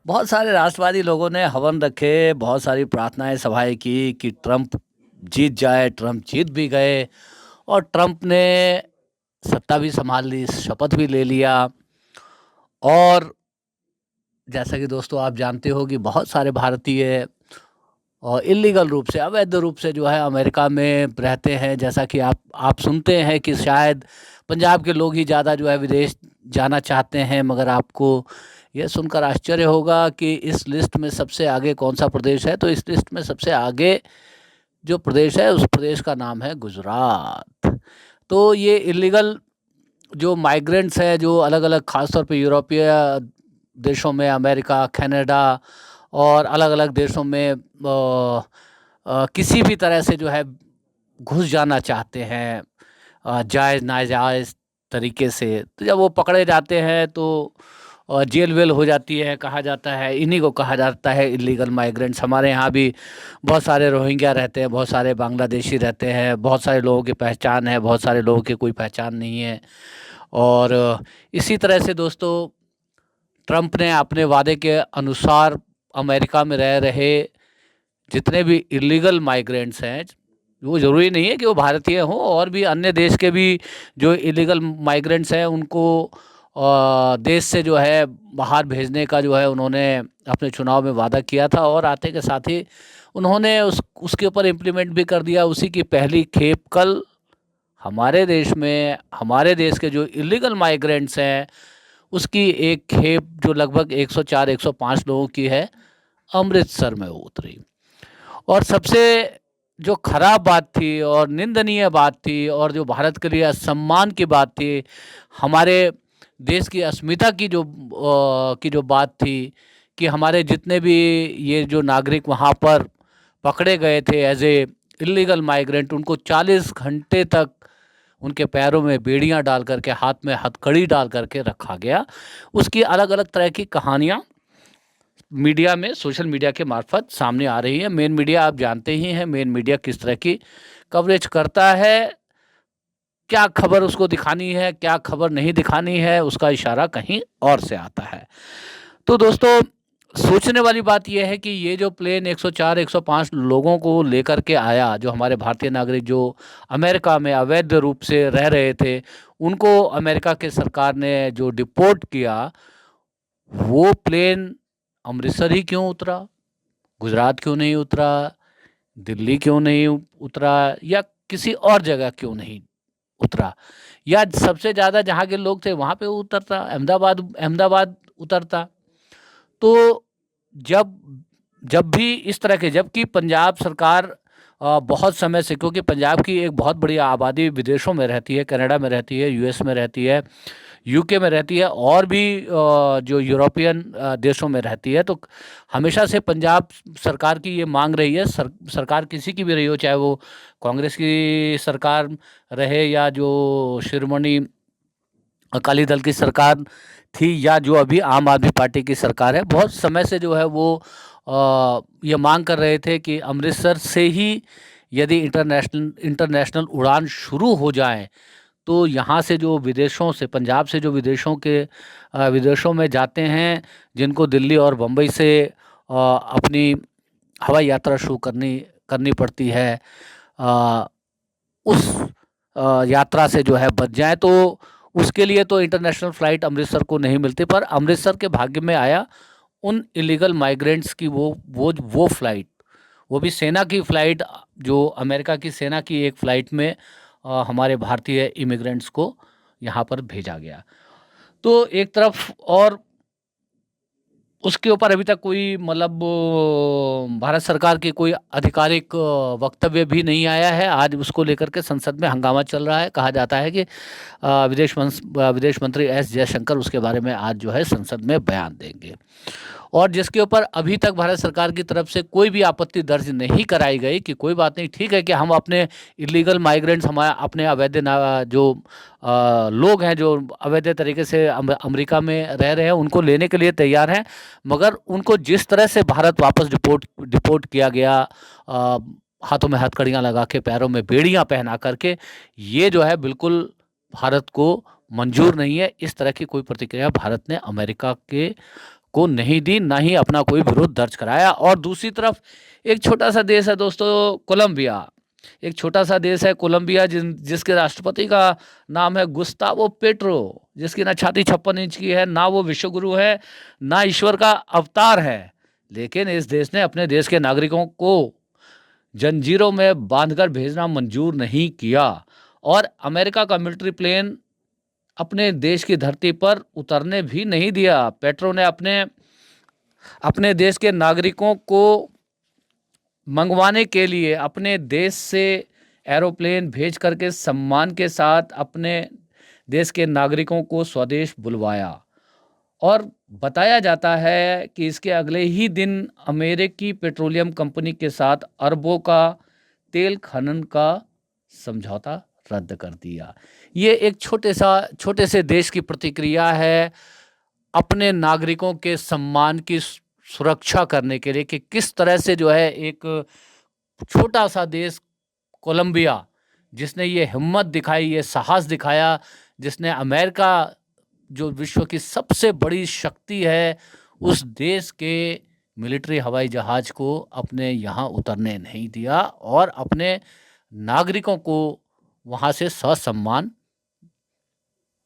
बहुत सारे राष्ट्रवादी लोगों ने हवन रखे, बहुत सारी प्रार्थनाएं सभाएं की कि ट्रंप जीत जाए। ट्रंप जीत भी गए और ट्रंप ने सत्ता भी संभाल ली, शपथ भी ले लिया। और जैसा कि दोस्तों आप जानते हो कि बहुत सारे भारतीय और इलीगल रूप से, अवैध रूप से जो है अमेरिका में रहते हैं। जैसा कि आप सुनते हैं कि शायद पंजाब के लोग ही ज़्यादा जो है विदेश जाना चाहते हैं, मगर आपको यह सुनकर आश्चर्य होगा कि इस लिस्ट में सबसे आगे कौन सा प्रदेश है। तो इस लिस्ट में सबसे आगे जो प्रदेश है उस प्रदेश का नाम है गुजरात। तो ये इलीगल जो माइग्रेंट्स हैं, जो अलग अलग खासतौर पे यूरोपीय देशों में, अमेरिका, कनाडा और अलग अलग देशों में किसी भी तरह से जो है घुस जाना चाहते हैं जायज़ नाजायज़ तरीके से, तो जब वो पकड़े जाते हैं तो जेल वेल हो जाती है। कहा जाता है, इन्हीं को कहा जाता है इलीगल माइग्रेंट्स। हमारे यहाँ भी बहुत सारे रोहिंग्या रहते हैं, बहुत सारे बांग्लादेशी रहते हैं, बहुत सारे लोगों की पहचान है, बहुत सारे लोगों की कोई पहचान नहीं है। और इसी तरह से दोस्तों ट्रंप ने अपने वादे के अनुसार अमेरिका में रह रहे जितने भी इलीगल माइग्रेंट्स हैं, वो ज़रूरी नहीं है कि वो भारतीय हों, और भी अन्य देश के भी जो इलीगल माइग्रेंट्स हैं उनको देश से जो है बाहर भेजने का जो है उन्होंने अपने चुनाव में वादा किया था। और आते के साथ ही उन्होंने उसके ऊपर इम्प्लीमेंट भी कर दिया। उसी की पहली खेप कल हमारे देश में, हमारे देश के जो इलीगल माइग्रेंट्स हैं उसकी एक खेप जो लगभग 104 105 लोगों की है, अमृतसर में उतरी। और सबसे जो खराब बात थी और निंदनीय बात थी और जो भारत के लिए असम्मान की बात थी, हमारे देश की अस्मिता की जो बात थी कि हमारे जितने भी ये जो नागरिक वहाँ पर पकड़े गए थे एज ए इलीगल माइग्रेंट, उनको 40 घंटे तक उनके पैरों में बेड़ियां डाल करके, हाथ में हथकड़ी डाल करके रखा गया। उसकी अलग अलग तरह की कहानियां मीडिया में, सोशल मीडिया के मार्फत सामने आ रही है। मेन मीडिया आप जानते ही हैं, मेन मीडिया किस तरह की कवरेज करता है। क्या खबर उसको दिखानी है, क्या खबर नहीं दिखानी है, उसका इशारा कहीं और से आता है। तो दोस्तों सोचने वाली बात यह है कि ये जो प्लेन 104 105 लोगों को लेकर के आया, जो हमारे भारतीय नागरिक जो अमेरिका में अवैध रूप से रह रहे थे, उनको अमेरिका के सरकार ने जो डिपोर्ट किया, वो प्लेन अमृतसर ही क्यों उतरा, गुजरात क्यों नहीं उतरा, दिल्ली क्यों नहीं उतरा, या किसी और जगह क्यों नहीं उतरा, या सबसे ज़्यादा जहाँ के लोग थे वहाँ पे उतरता, अहमदाबाद अहमदाबाद उतरता। तो जब जब भी इस तरह के, जबकि पंजाब सरकार बहुत समय से, क्योंकि पंजाब की एक बहुत बड़ी आबादी विदेशों में रहती है, कनाडा में रहती है, यूएस में रहती है, यूके में रहती है, और भी जो यूरोपियन देशों में रहती है। तो हमेशा से पंजाब सरकार की ये मांग रही है, सरकार किसी की भी रही हो, चाहे वो कांग्रेस की सरकार रहे या जो शिरोमणि अकाली दल की सरकार थी, या जो अभी आम आदमी पार्टी की सरकार है, बहुत समय से जो है वो ये मांग कर रहे थे कि अमृतसर से ही यदि इंटरनेशनल इंटरनेशनल उड़ान शुरू हो जाए, तो यहाँ से जो विदेशों से, पंजाब से जो विदेशों में जाते हैं, जिनको दिल्ली और बम्बई से अपनी हवाई यात्रा शुरू करनी करनी पड़ती है, अ, उस यात्रा से जो है बच जाएं। तो उसके लिए तो इंटरनेशनल फ़्लाइट अमृतसर को नहीं मिलती, पर अमृतसर के भाग्य में आया उन इलीगल माइग्रेंट्स की वो फ़्लाइट, वो भी सेना की फ़्लाइट, जो अमेरिका की सेना की एक फ़्लाइट में हमारे भारतीय इमिग्रेंट्स को यहाँ पर भेजा गया। तो एक तरफ, और उसके ऊपर अभी तक कोई मतलब भारत सरकार की कोई आधिकारिक वक्तव्य भी नहीं आया है। आज उसको लेकर के संसद में हंगामा चल रहा है। कहा जाता है कि विदेश मंत्री एस जयशंकर उसके बारे में आज जो है संसद में बयान देंगे, और जिसके ऊपर अभी तक भारत सरकार की तरफ से कोई भी आपत्ति दर्ज नहीं कराई गई कि कोई बात नहीं, ठीक है कि हम अपने इलीगल माइग्रेंट्स, हमारे अपने जो लोग हैं जो अवैध तरीके से अमेरिका में रह रहे हैं, उनको लेने के लिए तैयार हैं, मगर उनको जिस तरह से भारत वापस डिपोर्ट किया गया, हाथों में हथकड़ियाँ लगा के, पैरों में बेड़ियाँ पहना करके, ये जो है बिल्कुल भारत को मंजूर नहीं है। इस तरह की कोई प्रतिक्रिया भारत ने अमेरिका के को नहीं दी, ना ही अपना कोई विरोध दर्ज कराया। और दूसरी तरफ एक छोटा सा देश है दोस्तों कोलंबिया। एक छोटा सा देश है कोलंबिया जिसके राष्ट्रपति का नाम है गुस्तावो पेट्रो, जिसकी ना छाती 56 इंच की है, ना वो विश्वगुरु है, ना ईश्वर का अवतार है। लेकिन इस देश ने अपने देश के नागरिकों को जंजीरों में बांधकर भेजना मंजूर नहीं किया और अमेरिका का मिलिट्री प्लेन अपने देश की धरती पर उतरने भी नहीं दिया। पेट्रो ने अपने अपने देश के नागरिकों को मंगवाने के लिए अपने देश से एरोप्लेन भेज करके सम्मान के साथ अपने देश के नागरिकों को स्वदेश बुलवाया। और बताया जाता है कि इसके अगले ही दिन अमेरिकी पेट्रोलियम कंपनी के साथ अरबों का तेल खनन का समझौता रद्द कर दिया। ये एक छोटे से देश की प्रतिक्रिया है अपने नागरिकों के सम्मान की सुरक्षा करने के लिए कि किस तरह से जो है एक छोटा सा देश कोलंबिया जिसने ये हिम्मत दिखाई, ये साहस दिखाया, जिसने अमेरिका जो विश्व की सबसे बड़ी शक्ति है उस देश के मिलिट्री हवाई जहाज को अपने यहाँ उतरने नहीं दिया और अपने नागरिकों को वहाँ से ससम्मान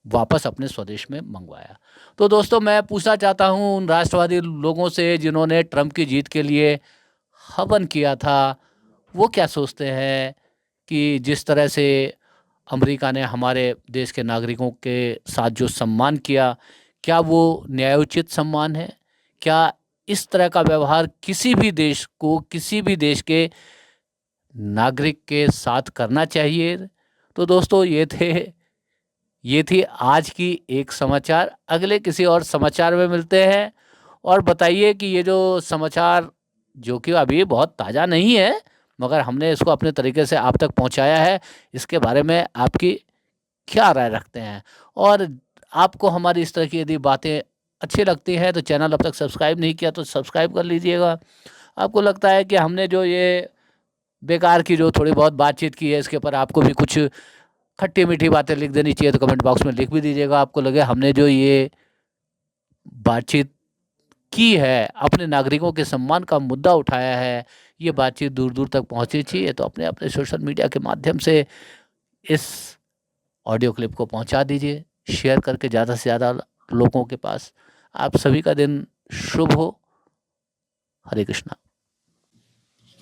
वापस अपने स्वदेश में मंगवाया। तो दोस्तों मैं पूछना चाहता हूँ उन राष्ट्रवादी लोगों से जिन्होंने ट्रंप की जीत के लिए हवन किया था, वो क्या सोचते हैं कि जिस तरह से अमेरिका ने हमारे देश के नागरिकों के साथ जो सम्मान किया, क्या वो न्यायोचित सम्मान है? क्या इस तरह का व्यवहार किसी भी देश को, किसी भी देश के नागरिक के साथ करना चाहिए? तो दोस्तों ये थी आज की एक समाचार। अगले किसी और समाचार में मिलते हैं। और बताइए कि ये जो समाचार जो कि अभी बहुत ताज़ा नहीं है मगर हमने इसको अपने तरीके से आप तक पहुंचाया है, इसके बारे में आपकी क्या राय रखते हैं? और आपको हमारी इस तरह की यदि बातें अच्छी लगती हैं तो चैनल अब तक सब्सक्राइब नहीं किया तो सब्सक्राइब कर लीजिएगा। आपको लगता है कि हमने जो ये बेकार की जो थोड़ी बहुत बातचीत की है इसके ऊपर आपको भी कुछ खट्टी मीठी बातें लिख देनी चाहिए तो कमेंट बॉक्स में लिख भी दीजिएगा। आपको लगे हमने जो ये बातचीत की है, अपने नागरिकों के सम्मान का मुद्दा उठाया है, ये बातचीत दूर दूर तक पहुँचनी चाहिए, तो अपने अपने सोशल मीडिया के माध्यम से इस ऑडियो क्लिप को पहुंचा दीजिए, शेयर करके ज़्यादा से ज़्यादा लोगों के पास। आप सभी का दिन शुभ हो। हरे कृष्णा।